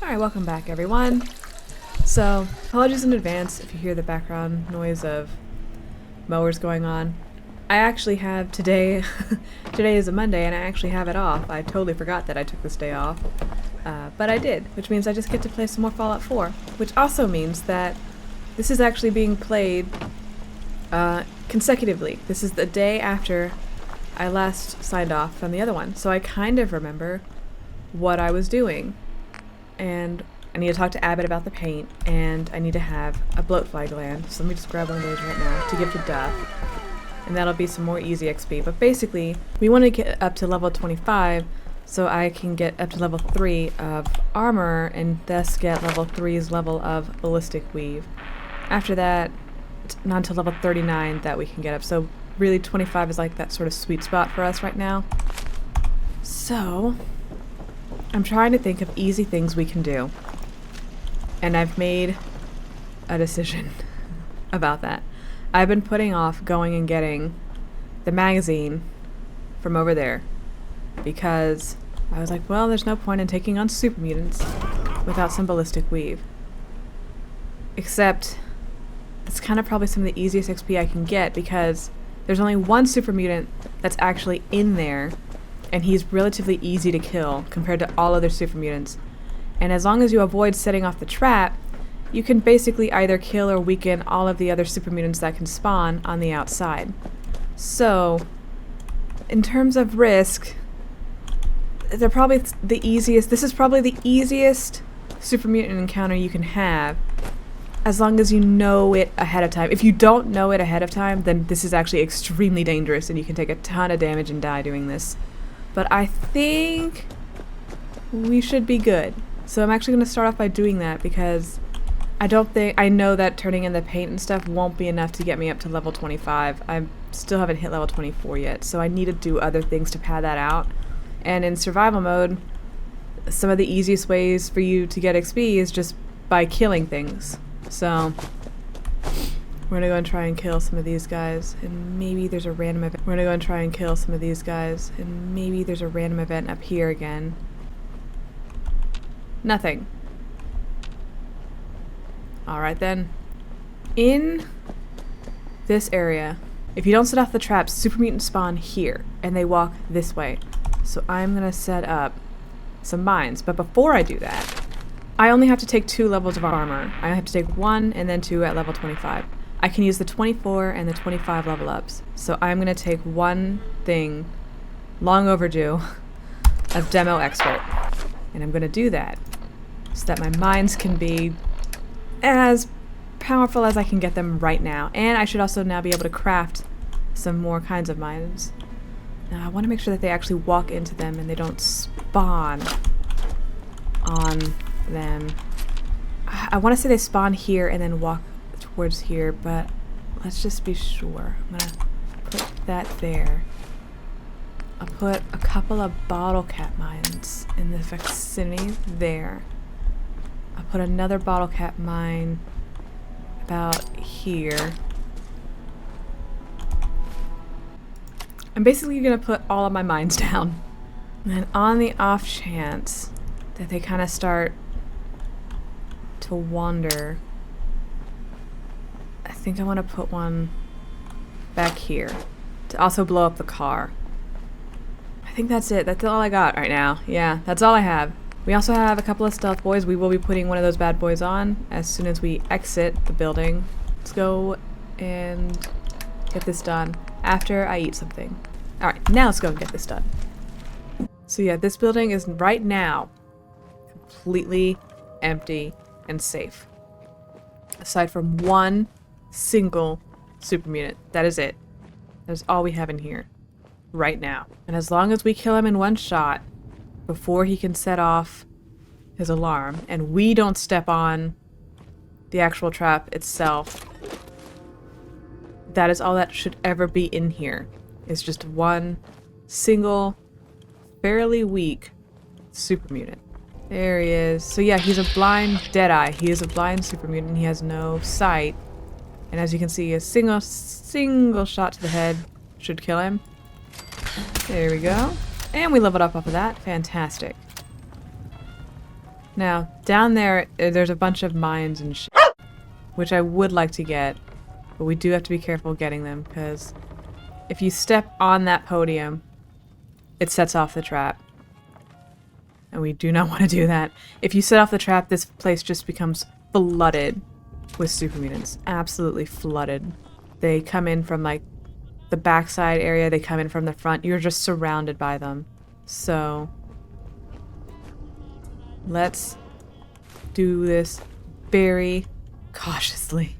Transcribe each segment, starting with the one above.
Alright, welcome back everyone. So, apologies in advance if you hear the background noise of mowers going on. I actually have today, today is a Monday and I actually have it off. I totally forgot that I took this day off, but I did, which means I just get to play some more Fallout 4, which also means that this is actually being played consecutively. This is the day after I last signed off from the other one, so I kind of remember what I was doing. And I need to talk to Abbott about the paint, and I need to have a bloatfly gland, so let me just grab one of those right now to give to Duff. And that'll be some more easy XP. But basically, we want to get up to level 25 so I can get up to level 3 of armor and thus get level 3's level of ballistic weave. After that, not until level 39 that we can get up. So really 25 is like that sort of sweet spot for us right now. So I'm trying to think of easy things we can do. And I've made a decision about that. I've been putting off going and getting the magazine from over there because I was like, well, there's no point in taking on super mutants without some ballistic weave. Except it's kind of probably some of the easiest XP I can get because there's only one super mutant that's actually in there, and he's relatively easy to kill compared to all other super mutants. And as long as you avoid setting off the trap, you can basically either kill or weaken all of the other super mutants that can spawn on the outside. So, in terms of risk, they're probably the easiest. This is probably the easiest super mutant encounter you can have, as long as you know it ahead of time. If you don't know it ahead of time, then this is actually extremely dangerous and you can take a ton of damage and die doing this. But I think we should be good. So I'm actually going to start off by doing that because I know that turning in the paint and stuff won't be enough to get me up to level 25. I still haven't hit level 24 yet, so I need to do other things to pad that out. And in survival mode, some of the easiest ways for you to get XP is just by killing things. So we're gonna go and try and kill some of these guys, and maybe there's a random event. We're gonna go and try and kill some of these guys, and maybe there's a random event up here again. Nothing. Alright then. In this area, if you don't set off the traps, super mutants spawn here, and they walk this way. So I'm gonna set up some mines, but before I do that, I only have to take 2 levels of armor. I have to take 1 and then 2 at level 25. I can use the 24 and the 25 level ups. So I'm gonna take one thing, long overdue, of Demo Expert. And I'm gonna do that so that my mines can be as powerful as I can get them right now. And I should also now be able to craft some more kinds of mines. Now I want to make sure that they actually walk into them and they don't spawn on them. I want to say they spawn here and then walk towards here, but let's just be sure. I'm gonna put that there. I'll put a couple of bottle cap mines in the vicinity there. I'll put another bottle cap mine about here. I'm basically gonna put all of my mines down. And then on the off chance that they kind of start to wander, I think I want to put one back here to also blow up the car. I think that's it. That's all I got right now. Yeah, that's all I have. We also have a couple of stealth boys. We will be putting one of those bad boys on as soon as we exit the building. Let's go and get this done after I eat something. Alright, now let's go and get this done. So yeah, this building is right now completely empty and safe. Aside from one single super mutant. That is it. That is all we have in here right now. And as long as we kill him in one shot before he can set off his alarm, and we don't step on the actual trap itself, that is all that should ever be in here. Is just one single, fairly weak super mutant. There he is. So yeah, he's a blind Deadeye. He is a blind super mutant. He has no sight. And as you can see, a single shot to the head should kill him. There we go. And we leveled up off of that. Fantastic. Now, down there, there's a bunch of mines and shit, which I would like to get, but we do have to be careful getting them, because if you step on that podium, it sets off the trap. And we do not want to do that. If you set off the trap, this place just becomes flooded with super mutants. Absolutely flooded. They come in from, like, the backside area, they come in from the front. You're just surrounded by them. So let's do this very cautiously.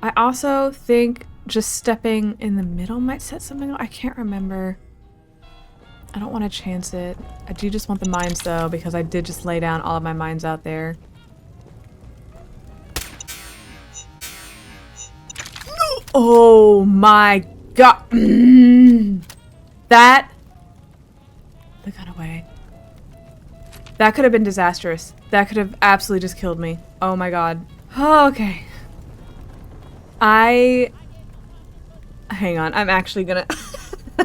I also think just stepping in the middle might set something off. I can't remember. I don't want to chance it. I do just want the mines though, because I did just lay down all of my mines out there. Oh my god. That... They got away. That could have been disastrous. That could have absolutely just killed me. Oh my god. Okay. Hang on, I'm actually gonna...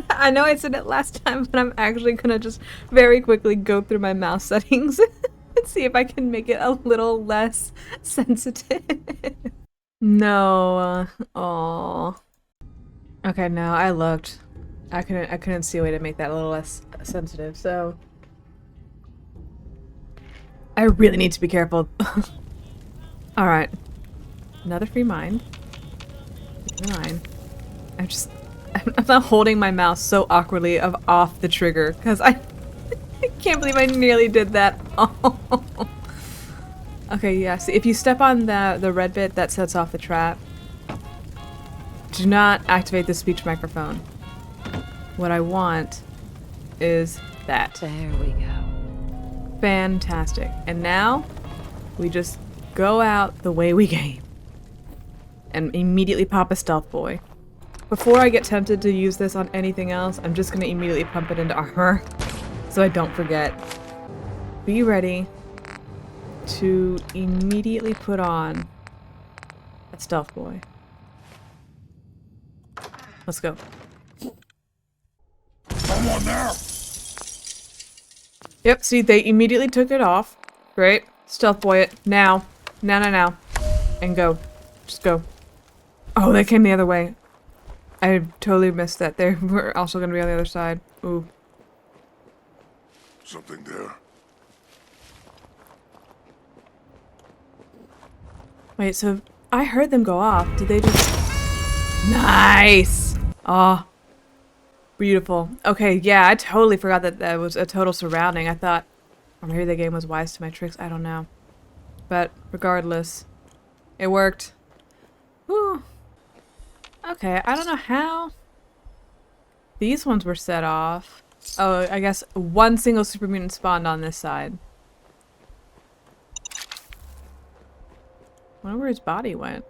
I know I said it last time, but I'm actually gonna just very quickly go through my mouse settings and see if I can make it a little less sensitive. No. Oh. Okay, no, I looked. I couldn't see a way to make that a little less sensitive, so I really need to be careful. Alright. Another free mine. Mine. I'm not holding my mouse so awkwardly off the trigger, because I can't believe I nearly did that. Okay, yeah, see, if you step on the red bit, that sets off the trap. Do not activate the speech microphone. What I want is that. There we go. Fantastic. And now, we just go out the way we came. And immediately pop a stealth boy. Before I get tempted to use this on anything else, I'm just going to immediately pump it into armor, so I don't forget. Be ready to immediately put on a stealth boy. Let's go. Someone there! Yep, see, they immediately took it off. Great. Stealth boy it. Now. Now. And go. Just go. Oh, they came the other way. I totally missed that. They were also going to be on the other side. Ooh. Something there. Wait, so I heard them go off. Did they just... Nice! Oh. Beautiful. Okay, yeah, I totally forgot that that was a total surrounding. I thought... Or maybe the game was wise to my tricks. I don't know. But regardless, it worked. Whew. Okay, I don't know how these ones were set off. Oh, I guess one single super mutant spawned on this side. I wonder where his body went.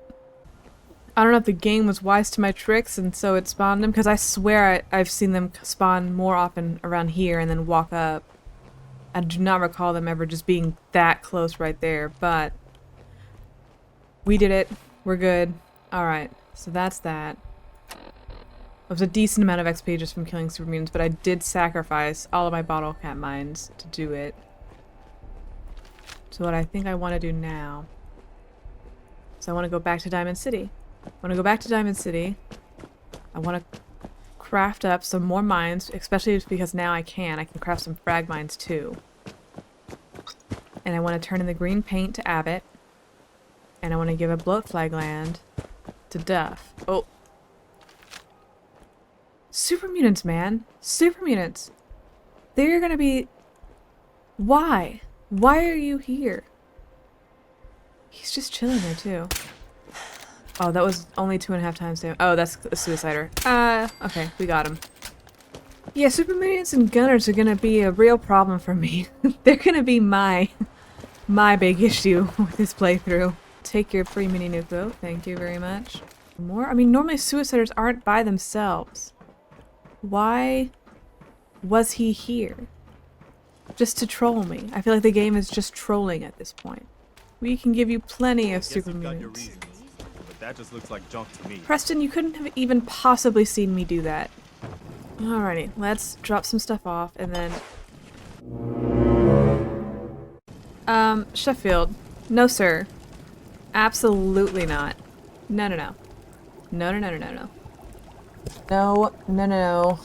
I don't know if the game was wise to my tricks and so it spawned him, because I swear I've seen them spawn more often around here and then walk up. I do not recall them ever just being that close right there, but we did it. We're good. Alright, so that's that. It was a decent amount of XP just from killing super mutants, but I did sacrifice all of my bottle cap mines to do it. So what I think I want to do now is I want to go back to Diamond City. I want to go back to Diamond City. I want to craft up some more mines, especially because now I can craft some frag mines too. And I want to turn in the green paint to Abbott. And I want to give a bloat flag land to Duff. Oh. Super mutants, man. Super mutants. They're gonna be... Why? Why are you here? He's just chilling there too. Oh, that was only 2.5 times damage. Oh, that's a suicider. Okay, we got him. Yeah, super mutants and gunners are gonna be a real problem for me. They're gonna be my big issue with this playthrough. Take your free mini nuke though. Thank you very much. More? I mean, normally suiciders aren't by themselves. Why was he here? Just to troll me. I feel like the game is just trolling at this point. We can give you plenty of super mutants. But that just looks like junk to me. Preston, you couldn't have even possibly seen me do that. Alrighty, let's drop some stuff off and then... Sheffield. No, sir. Absolutely not. No, no, no. No, no, no, no, no, no. No, no, no, no.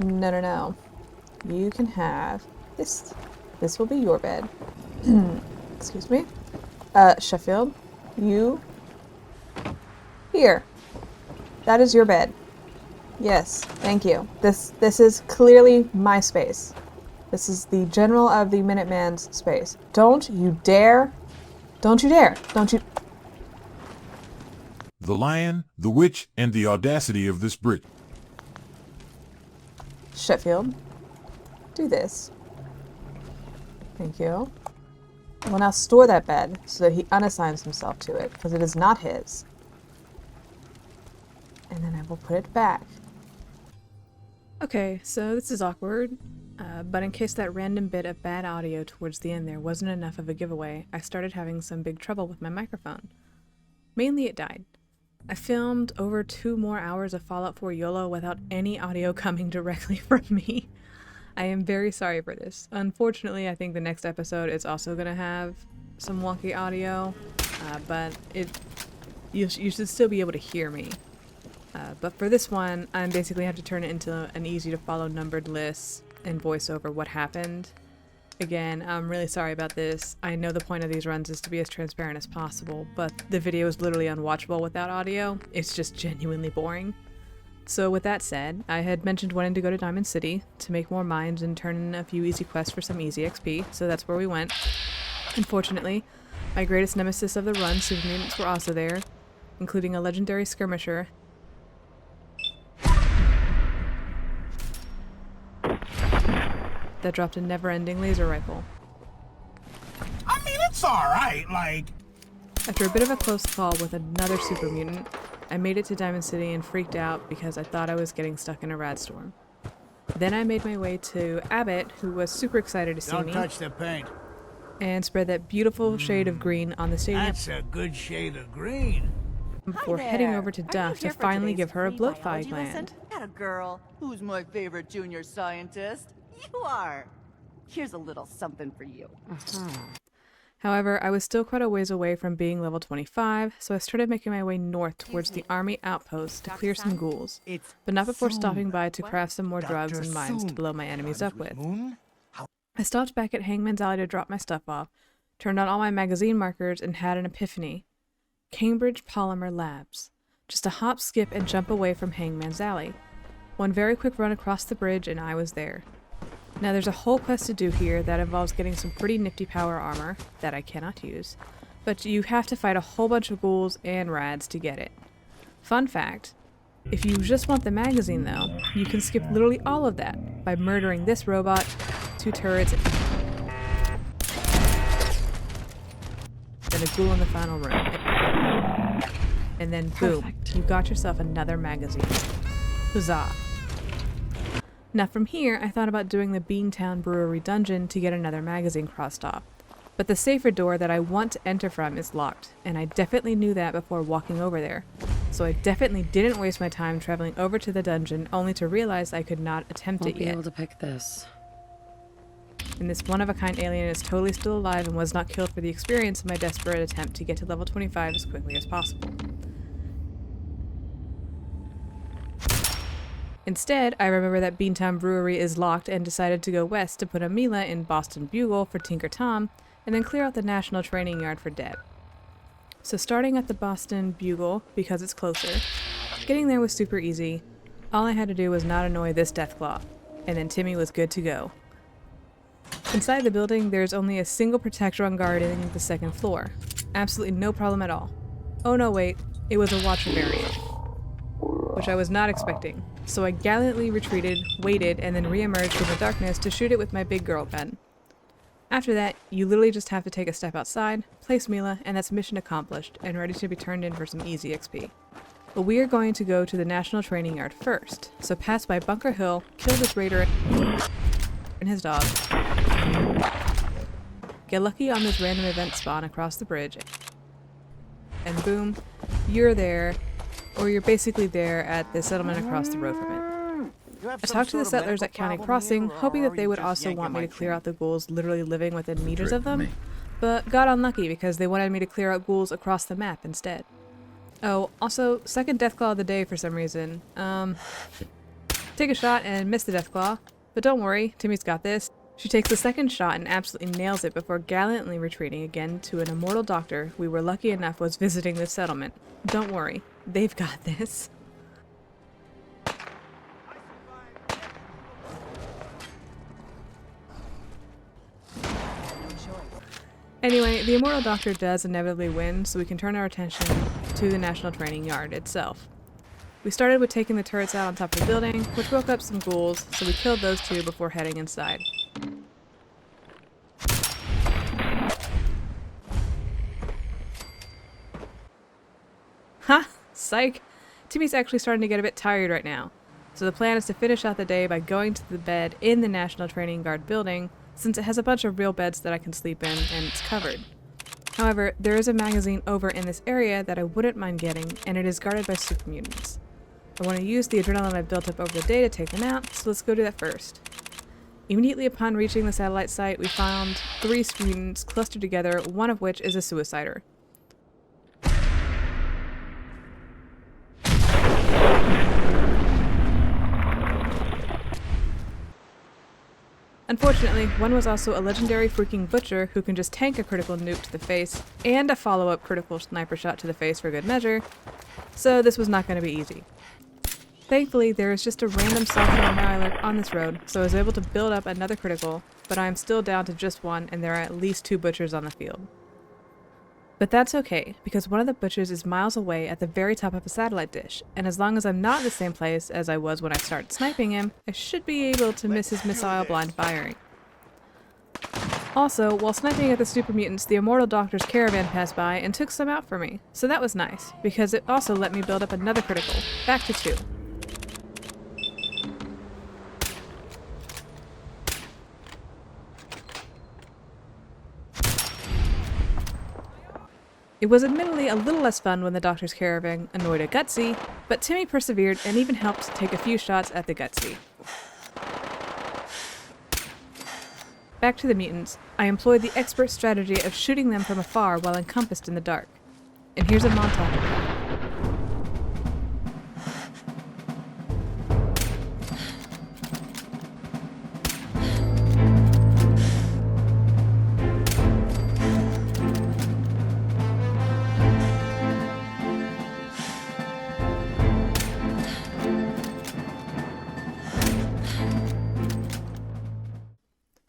No, no, no. You can have this. This will be your bed. Excuse me. Sheffield, you... Here. That is your bed. Yes, thank you. This is clearly my space. This is the general of the Minuteman's space. Don't you dare. Don't you dare. Don't you... The lion, the witch, and the audacity of this Brit. Sheffield, do this. Thank you. I will now store that bed so that he unassigns himself to it, because it is not his. And then I will put it back. Okay, so this is awkward, but in case that random bit of bad audio towards the end there wasn't enough of a giveaway, I started having some big trouble with my microphone. Mainly it died. I filmed over 2 more hours of Fallout 4 Yolo without any audio coming directly from me. I am very sorry for this. Unfortunately, I think the next episode is also going to have some wonky audio, but you should still be able to hear me. But for this one, I basically have to turn it into an easy to follow numbered list and voice over what happened. Again, I'm really sorry about this. I know the point of these runs is to be as transparent as possible, but the video is literally unwatchable without audio. It's just genuinely boring. So with that said, I had mentioned wanting to go to Diamond City to make more mines and turn in a few easy quests for some easy XP, so that's where we went. Unfortunately, my greatest nemesis of the run, super mutants, were also there, including a legendary skirmisher that dropped a never-ending laser rifle. I mean, it's alright, like... After a bit of a close call with another super mutant, I made it to Diamond City and freaked out because I thought I was getting stuck in a rad storm. Then I made my way to Abbott, who was super excited to see me. Don't touch the paint. And spread that beautiful shade of green on the stadium That's a good shade of green. before heading over to Duff to finally give her a blowfly gland. Got a girl. Who's my favorite junior scientist? You are. Here's a little something for you. However, I was still quite a ways away from being level 25, so I started making my way north towards the army outpost to clear some ghouls, but not before stopping by to craft some more drugs and mines to blow my enemies up with. I stopped back at Hangman's Alley to drop my stuff off, turned on all my magazine markers, and had an epiphany. Cambridge Polymer Labs. Just a hop, skip, and jump away from Hangman's Alley. One very quick run across the bridge and I was there. Now there's a whole quest to do here that involves getting some pretty nifty power armor that I cannot use, but you have to fight a whole bunch of ghouls and rads to get it. Fun fact, if you just want the magazine though, you can skip literally all of that by murdering this robot, 2 turrets, then a ghoul in the final room. And then boom, Perfect. you got yourself another magazine. Huzzah. Now from here, I thought about doing the Beantown Brewery dungeon to get another magazine crossed off. But the safer door that I want to enter from is locked, and I definitely knew that before walking over there. So I definitely didn't waste my time traveling over to the dungeon only to realize I could not attempt Won't it be yet. able to pick this. And this one-of-a-kind alien is totally still alive and was not killed for the experience of my desperate attempt to get to level 25 as quickly as possible. Instead, I remember that Beantown Brewery is locked and decided to go west to put a Mila in Boston Bugle for Tinker Tom, and then clear out the National Training Yard for Deb. So starting at the Boston Bugle, because it's closer, getting there was super easy. All I had to do was not annoy this Deathclaw, and then Timmy was good to go. Inside the building, there's only a single Protectron guarding the 2nd floor. Absolutely no problem at all. Oh no, wait, it was a Watcher variant, which I was not expecting. So I gallantly retreated, waited, and then re-emerged from the darkness to shoot it with my big girl gun. After that, you literally just have to take a step outside, place Mila, and that's mission accomplished, and ready to be turned in for some easy XP. But we are going to go to the National Training Yard first, so pass by Bunker Hill, kill this raider and his dog, get lucky on this random event spawn across the bridge, and boom, you're there, or you're basically there at the settlement across the road from it. You have I some talked to the sort of settlers at medical County problem Crossing, here, or hoping are that they you would just also yanking want me my to clear chain? out the ghouls literally living within meters of Trick them, me. but got unlucky because they wanted me to clear out ghouls across the map instead. Oh, also, second Deathclaw of the day for some reason. Take a shot and miss the Deathclaw, but don't worry, Timmy's got this. She takes the second shot and absolutely nails it before gallantly retreating again to an immortal doctor we were lucky enough was visiting this settlement. Don't worry, they've got this. Anyway, the immortal doctor does inevitably win, so we can turn our attention to the National Training Yard itself. We started with taking the turrets out on top of the building, which woke up some ghouls, so we killed those two before heading inside. Ha! Psych! Timmy's actually starting to get a bit tired right now. So the plan is to finish out the day by going to the bed in the National Training Guard building, since it has a bunch of real beds that I can sleep in and it's covered. However, there is a magazine over in this area that I wouldn't mind getting, and it is guarded by super mutants. I want to use the adrenaline I've built up over the day to take them out, so let's go do that first. Immediately upon reaching the satellite site, we found 3 mutants clustered together, one of which is a suicider. Unfortunately, one was also a legendary freaking butcher who can just tank a critical nuke to the face and a follow-up critical sniper shot to the face for good measure, so this was not going to be easy. Thankfully, there is just a random software malware on this road, so I was able to build up another critical, but I am still down to just one and there are at least 2 butchers on the field. But that's okay, because one of the butchers is miles away at the very top of a satellite dish, and as long as I'm not in the same place as I was when I started sniping him, I should be able to miss his missile blind firing. Also, while sniping at the super mutants, the immortal doctor's caravan passed by and took some out for me, so that was nice, because it also let me build up another critical, back to 2. It was admittedly a little less fun when the doctor's caravan annoyed a Gutsy, but Timmy persevered and even helped take a few shots at the Gutsy. Back to the mutants, I employed the expert strategy of shooting them from afar while encompassed in the dark. And here's a montage of that.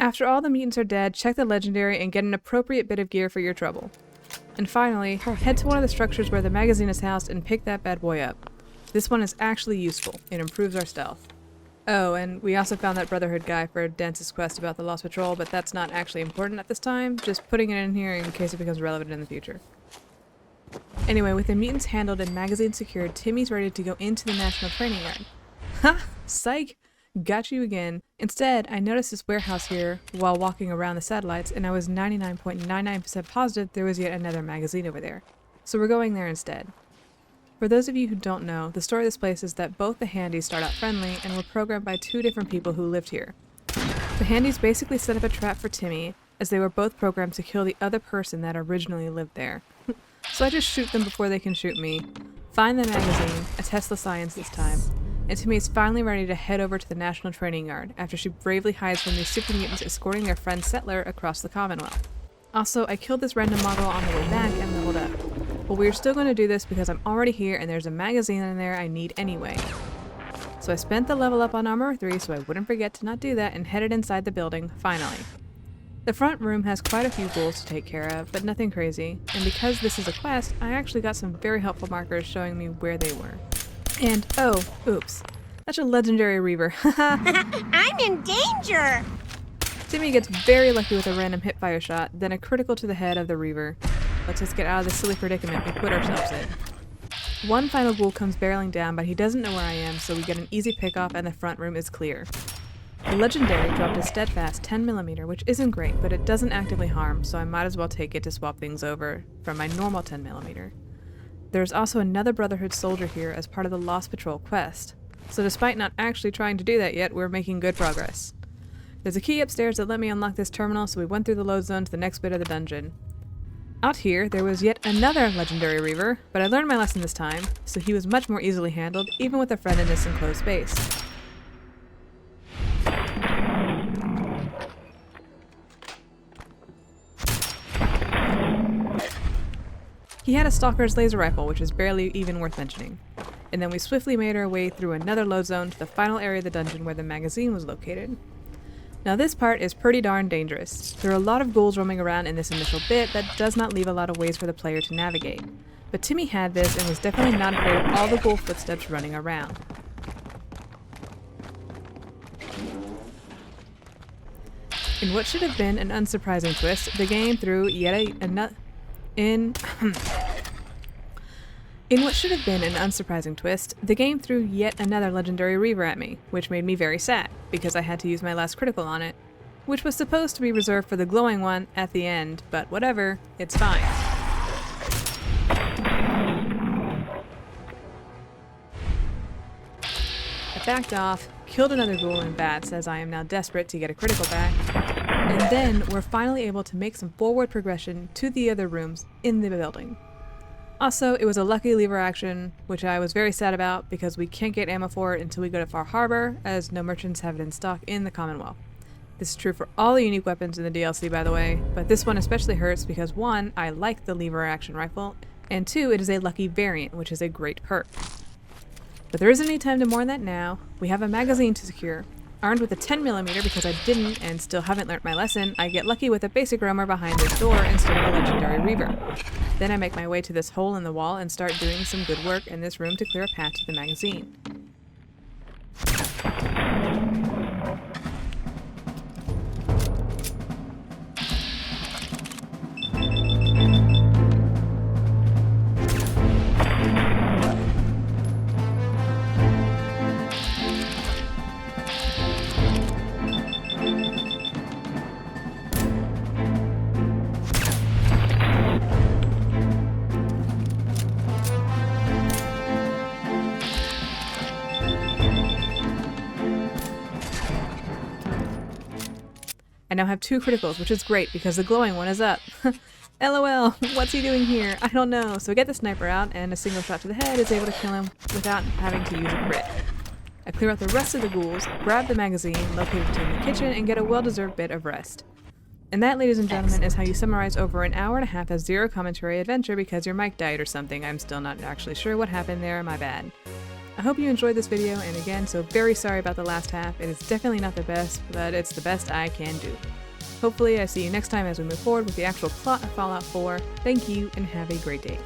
After all the mutants are dead, check the legendary and get an appropriate bit of gear for your trouble. And finally, head to one of the structures where the magazine is housed and pick that bad boy up. This one is actually useful. It improves our stealth. Oh, and we also found that Brotherhood guy for Dance's quest about the Lost Patrol, but that's not actually important at this time, just putting it in here in case it becomes relevant in the future. Anyway, with the mutants handled and magazine secured, Timmy's ready to go into the National Training Yard. Ha! Psych! Got you again. Instead, I noticed this warehouse here while walking around the satellites, and I was 99.99% positive there was yet another magazine over there. So we're going there instead. For those of you who don't know, the story of this place is that both the Handies start out friendly and were programmed by 2 different people who lived here. The Handies basically set up a trap for Timmy, as they were both programmed to kill the other person that originally lived there. So I just shoot them before they can shoot me, find the magazine, attest the science this time, and Timmy is finally ready to head over to the National Training Yard after she bravely hides from these super mutants escorting their friend Settler across the Commonwealth. Also, I killed this random Muggle on the way back and leveled up. But we're still going to do this because I'm already here and there's a magazine in there I need anyway. So I spent the level up on Armor 3 so I wouldn't forget to not do that and headed inside the building, finally. The front room has quite a few ghouls to take care of, but nothing crazy, and because this is a quest, I actually got some very helpful markers showing me where they were. And, oh, oops. That's a legendary Reaver. I'm in danger! Timmy gets very lucky with a random hipfire shot, then a critical to the head of the Reaver. Let's just get out of this silly predicament we put ourselves in. One final ghoul comes barreling down, but he doesn't know where I am, so we get an easy pick-off and the front room is clear. The legendary dropped a steadfast 10mm, which isn't great, but it doesn't actively harm, so I might as well take it to swap things over from my normal 10mm. There's also another Brotherhood soldier here as part of the Lost Patrol quest. So despite not actually trying to do that yet, we're making good progress. There's a key upstairs that let me unlock this terminal, so we went through the load zone to the next bit of the dungeon. Out here, there was yet another legendary Reaver, but I learned my lesson this time, so he was much more easily handled, even with a friend in this enclosed space. He had a Stalker's laser rifle, which is barely even worth mentioning. And then we swiftly made our way through another load zone to the final area of the dungeon where the magazine was located. Now this part is pretty darn dangerous. There are a lot of ghouls roaming around in this initial bit that does not leave a lot of ways for the player to navigate. But Timmy had this and was definitely not afraid of all the ghoul footsteps running around. In what should have been an unsurprising twist, the game threw yet another... In what should have been an unsurprising twist, the game threw yet another legendary Reaver at me, which made me very sad, because I had to use my last critical on it, which was supposed to be reserved for the glowing one at the end, but whatever, it's fine. I backed off, killed another ghoul in bats as I am now desperate to get a critical back, and then we're finally able to make some forward progression to the other rooms in the building. Also, it was a lucky lever action, which I was very sad about because we can't get ammo for it until we go to Far Harbor, as no merchants have it in stock in the Commonwealth. This is true for all the unique weapons in the DLC, by the way, but this one especially hurts because 1, I like the lever action rifle, and 2, it is a lucky variant, which is a great perk. But there isn't any time to mourn that now. We have a magazine to secure. Armed with a 10mm because I didn't and still haven't learnt my lesson, I get lucky with a basic roamer behind this door instead of a legendary Reaver. Then I make my way to this hole in the wall and start doing some good work in this room to clear a path to the magazine. I now have 2 criticals, which is great because the glowing one is up. LOL, what's he doing here? I don't know. So I get the sniper out, and a single shot to the head is able to kill him without having to use a crit. I clear out the rest of the ghouls, grab the magazine located between the kitchen, and get a well-deserved bit of rest. And that, ladies and gentlemen, is how you summarize over an hour and a half of zero commentary adventure because your mic died or something. I'm still not actually sure what happened there, my bad. I hope you enjoyed this video, and again, so very sorry about the last half. It is definitely not the best, but it's the best I can do. Hopefully I see you next time as we move forward with the actual plot of Fallout 4. Thank you, and have a great day.